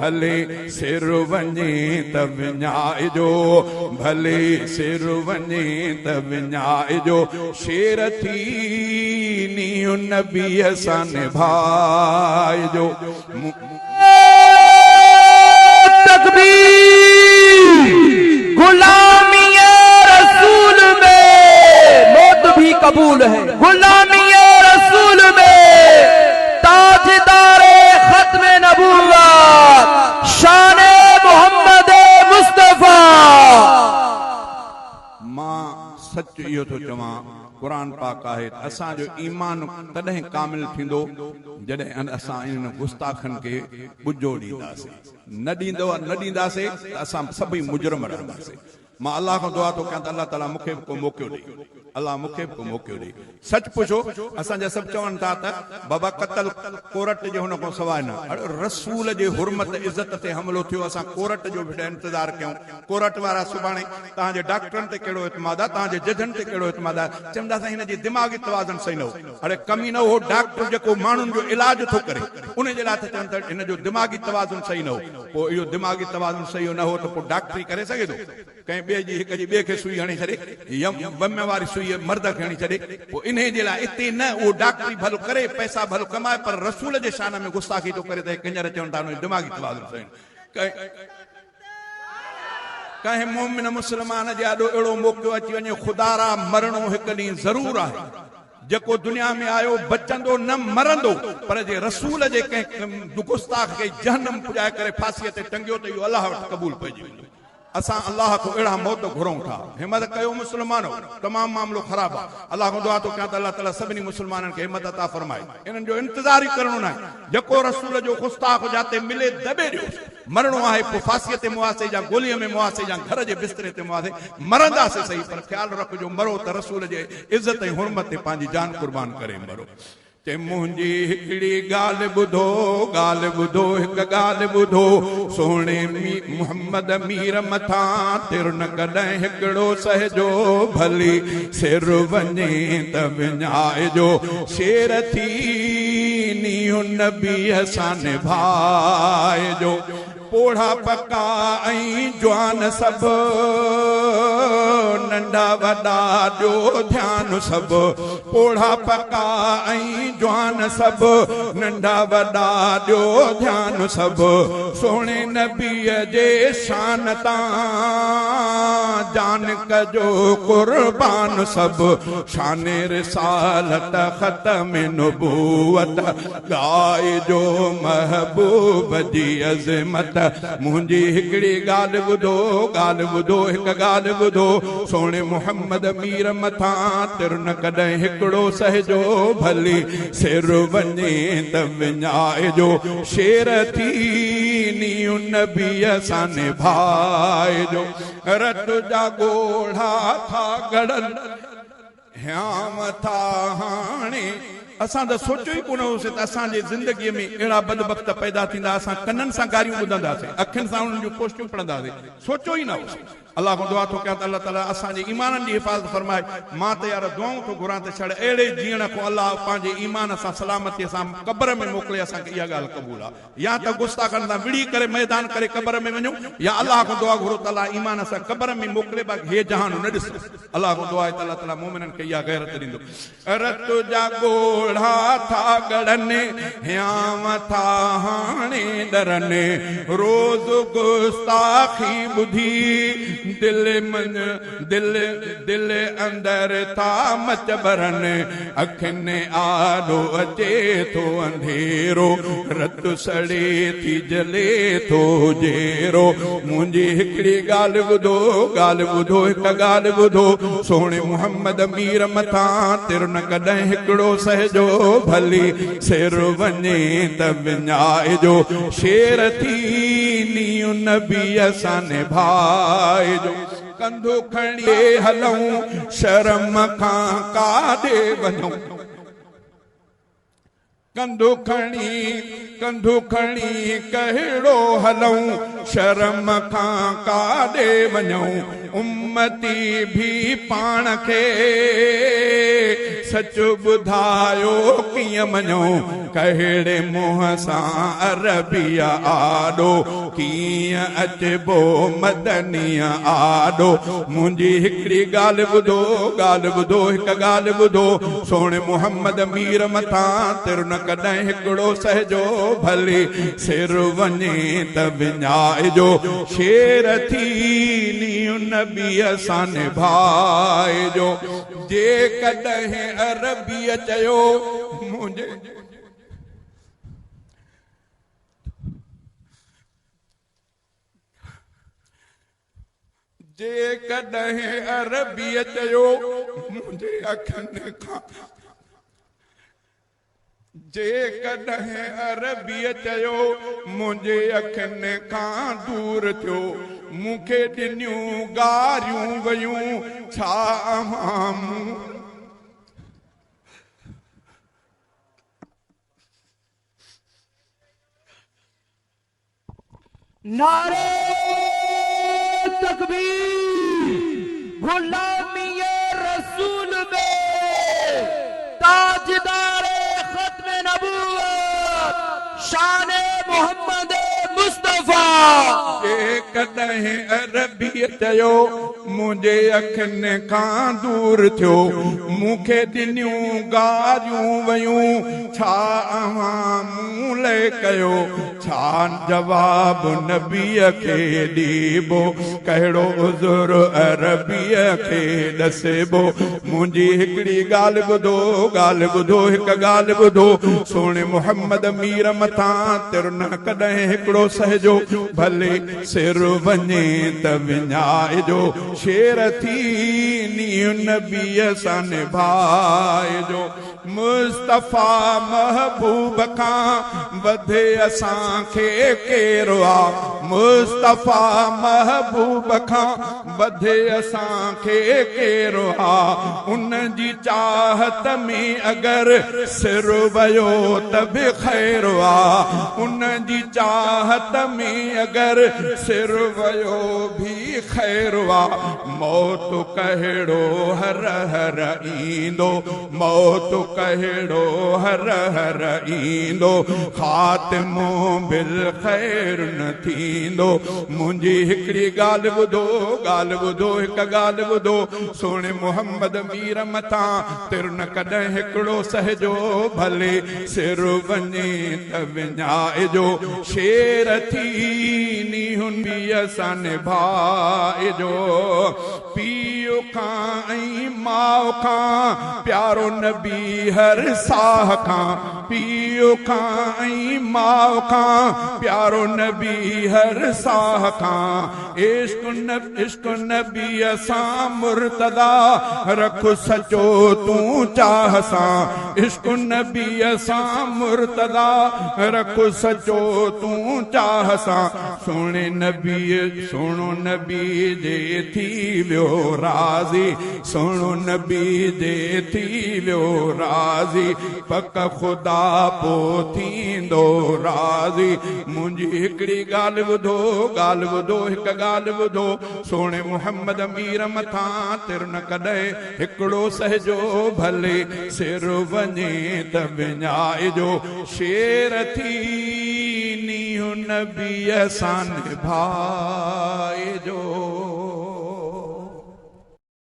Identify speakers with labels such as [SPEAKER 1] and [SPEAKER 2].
[SPEAKER 1] भले सिर वञे त विञाइजो भले सिर वञे त विञाइजो शेर थी नीउ नबीअ सां निभाइजो
[SPEAKER 2] गुलामी रसूल में मौत भी कबूल है गुलामी रसूल में ताजदारे खत्म नबूवत शान मोहम्मद मुस्तफा
[SPEAKER 1] मां सच इहो थो चवां कुरान पाक आहे असांजो ईमान तॾहिं कामिल थींदो जॾहिं असां इन गुस्ताखनि खे ॿुजो ॾींदासीं न ॾींदासीं त असां सभई मुजरम रहंदासीं मां अल्लाह खां दुआ थो कयां त अल्लाह ताला मूंखे को मौक़ो ॾे अल्लाह मूंखे को मौक़ो ॾे सच पुछो असांजा सभु चवनि था त बाबा क़तल कोरट जे हुन खां सवाइ न रसूल जे हुरमत इज़त ते हमिलो थियो असां कोरट जो बि इंतज़ार कयूं कोरट वारा सुभाणे तव्हांजे डॉक्टरनि ते कहिड़ो इतमाद आहे तव्हांजे जजनि ते कहिड़ो इतमाद आहे चवंदा साईं हिन जी दिमाग़ी तवाज़ुन सही न हो अड़े कमी न हो डॉक्टर जेको माण्हुनि जो इलाज थो करे उन जे लाइ चवनि था हिन जो दिमाग़ी तवाज़ुन सही न हो पोइ इहो दिमाग़ी तवाज़ुन सही न हो त पोइ डॉक्टरी करे सघे थो कंहिं ॿिए जी हिक जी ॿिए खे सुई हणी छॾे बम वारी सुई मर्द खे हणी छॾे पोइ इन जे लाइ इते न उहो डॉक्टरी भलो करे पैसा भलो कमाए पर रसूल जे शान में गुस्ताखी थो करे त कंजर चवनि था दिमाग़ी तवाज़ुन सही कंहिं मोमिन मुस्लमान जे आॾो अहिड़ो मौक़ो अची वञे खुदारा मरणो हिकु ॾींहुं ज़रूरु आहे जेको दुनिया में आयो बचंदो न मरंदो पर जे रसूल जे कंहिं गुस्ताख खे जहन्नम पुॼाए करे फांसीअ ते टंगियो त इहो अलाह वटि क़बूल पइजी वेंदो असां अल्लाह को अहिड़ा मौत घुरूं था हिम्मत कयो मुस्लमानो तमामु मामलो ख़राबु आहे अल्लाह खां दुआ थो कयां त अल्लाह ताला सभिनी मुस्लमाननि खे हिम्मत अता फरमाए इन्हनि जो इंतज़ार ई करणो न आहे जेको रसूल जो गुस्ताख जाते मिले दॿे ॾियो मरणो आहे पोइ फांसीअ ते मुआसे या गोलीअ में मुआसे या घर जे बिस्तरे ते मुआसे मरंदासीं सही पर ख़्यालु रखिजो मरो त रसूल जे इज़त ऐं हुरमत ते पंहिंजी जान कुर्बान करे मरो ते मुंहिंजी हिकिड़ी ॻाल्हि ॿुधो हिकु ॻाल्हि ॿुधो सोणे मोहम्मद मीर मथां तिर न कॾहिं हिकिड़ो सहजो भली सिर वञे त विञाइजो शेर थी नीउ नबीअ सां निभाइजो पोढ़ा पका ऐं जवान सभु नंढा वॾा ॾियो ध्यानु सभु पोढ़ा पका ऐं जवान सभु नंढा वॾा ॾियो ध्यानु सभु सोणे नबीअ जे शान तां जान कजो कुर्बान सभु शान रिसालत ख़तम नबूवत ॻाइजो महबूब जी अज़मत मुंहिंजी हिकिड़ी ॻाल्हि ॿुधो हिकु ॻाल्हि ॿुधो सोणे मोहम्मद मीर मथां तिर न कॾहिं हिकिड़ो सहजो भली सिर वञे त विञाइजो शेर थी नीउ नबीअ सां निभाइजो रत जा ॻोढ़ा था गड़नि ह्याम था हाणे असां त सोचियो ई कोन होसीं त असांजी ज़िंदगीअ में अहिड़ा बदबख्त पैदा थींदा असां कननि सां गारियूं ॿुधंदासीं अखियुनि सां उन्हनि जूं पोस्टियूं पढ़ंदासीं सोचियो ई न होसीं अल्लाह खां दुआ थो कयां त अल्लाह ताला असांजे ईमाननि जी हिफ़ाज़त फरमाए मां त यार दुआऊं थो घुरां त छड़ अहिड़े जीअण को अल्लाह पंहिंजे ईमान सां सलामतीअ सां क़बर में मोकिले असांखे इहा ॻाल्हि क़बूल आहे या त गुस्ताखनि सां विड़ी करे मैदान करे क़बर में वञूं या अल्लाह खां दुआ घुरो त अल्लाह ईमान सां क़बर में मोकिले बाक़ी हे जहान न ॾिसो अल्लाह खां दुआ आहे त अल्लाह ताला मोमिननि खे इहा गैरत ॾींदो रत जा ॻोढ़ा था गड़नि ह्याम था हाणे डरनि रोज़ गुस्ताखी ॿुधी दिल अंदर था मच भरनि अखियुनि आॾो अचे थो अंधेरो रत सड़े थी जले थो जेरो मुंहिंजी हिकिड़ी ॻाल्हि ॿुधो हिकु ॻाल्हि ॿुधो सोणे मोहम्मद मीर मथां तिर न कॾहिं हिकिड़ो सहजो भली सिर वञे त विञाइजो शेर थी नीउ नबीअ सां निभाइजो कंधो खणी हलूं शर्म खां काॾे वञूं कंधो खणी कहिड़ो हलूं शर्म खां काॾे वञूं उम्मती भी पाण खे सच ॿुधायो कीअं मञूं कहिड़े मुंहं सां अरबिया आॾो कीअं अचबो मदनीअ आॾो मुंहिंजी हिकिड़ी ॻाल्हि ॿुधो हिकु ॻाल्हि ॿुधो सोणे मुहम्मद मीर मथां तिर न कॾहिं हिकिड़ो सहजो भली सिर वञे त विञाइजो शेर थी नीउ नबीअ सां निभाइजो जे कॾहिं अरबीअ चयो मुंहिंजे जे कॾहिं अरबीअ चयो मुंहिंजे अखियुनि खां जे कॾहिं अरबीअ चयो मुंहिंजे अखियुनि खां दूर थियो मूंखे ॾिनियूं गारियूं वयूं छा मूं
[SPEAKER 2] नारे तकबीर गुलामी रसूल में ताजदार खत्म नबूवत शान मोहम्मद मुस्तफा
[SPEAKER 1] जे कॾहिं अरबीअ चयो मुंहिंजे अखियुनि खां दूर थियो मूंखे ॾिनियूं गारियूं वयूं छा मूं लाइ कयो छा जवाब नबीअ खे ॾीबो कहिड़ो उज़ुर अरबीअ खे ॾसिबो मुंहिंजी हिकिड़ी ॻाल्हि ॿुधो हिकु ॻाल्हि ॿुधो सोणे मुहम्मद मीर मथां तिर न कॾहिं हिकिड़ो सहजो भले सिर वञे त विञाइजो शेर थी नीउ नबीअ सां निभाइजो मुस्तफा महबूब खां वधे असांखे केरु आहे मुस्तफा महबूब खां वधे असांखे केरु आहे उन जी चाहत में अगरि सिर वियो त बि ख़ैरु आहे उन जी चाहत में अगरि सिर वियो भी ख़ैरु आहे मौत कहिड़ो हर हर ईंदो मौत कहिड़ो हर हर ईंदो ख़ातिमो बिल ख़ैर न थींदो मुंहिंजी हिकिड़ी ॻाल्हि ॿुधो हिकु ॻाल्हि ॿुधो सोणे मुहम्मद मीर मथां तिर न कॾहिं हिकिड़ो सहजो भले सिर वञे त विञाइजो शेर थी नीउ नबीअ सां निभाइजो पीउ खां ऐं माउ खां प्यारो नबी हर साह खां पीउ खां ऐं माउ खां प्यारो नबी हर साह खां इश्क नबीअ सां मुर्तदा रख सचो तूं चाह सां इश्क नबीअ सां मुर्तदा रख सचो तूं चाह सां सोणे सोणो नबी जे थी वियो राज़ी सोणो नबी जे थी वियो राज़ी पक ख़ुदा पो थींदो राज़ी मुंहिंजी हिकिड़ी ॻाल्हि ॿुधो हिकु ॻाल्हि ॿुधो सोणे मुहम्मद मीर मथां तिर न कॾहिं हिकिड़ो सहजो भले सिर वञे त विञाइजो शेर थी नीउ नबीअ सां निभाइजो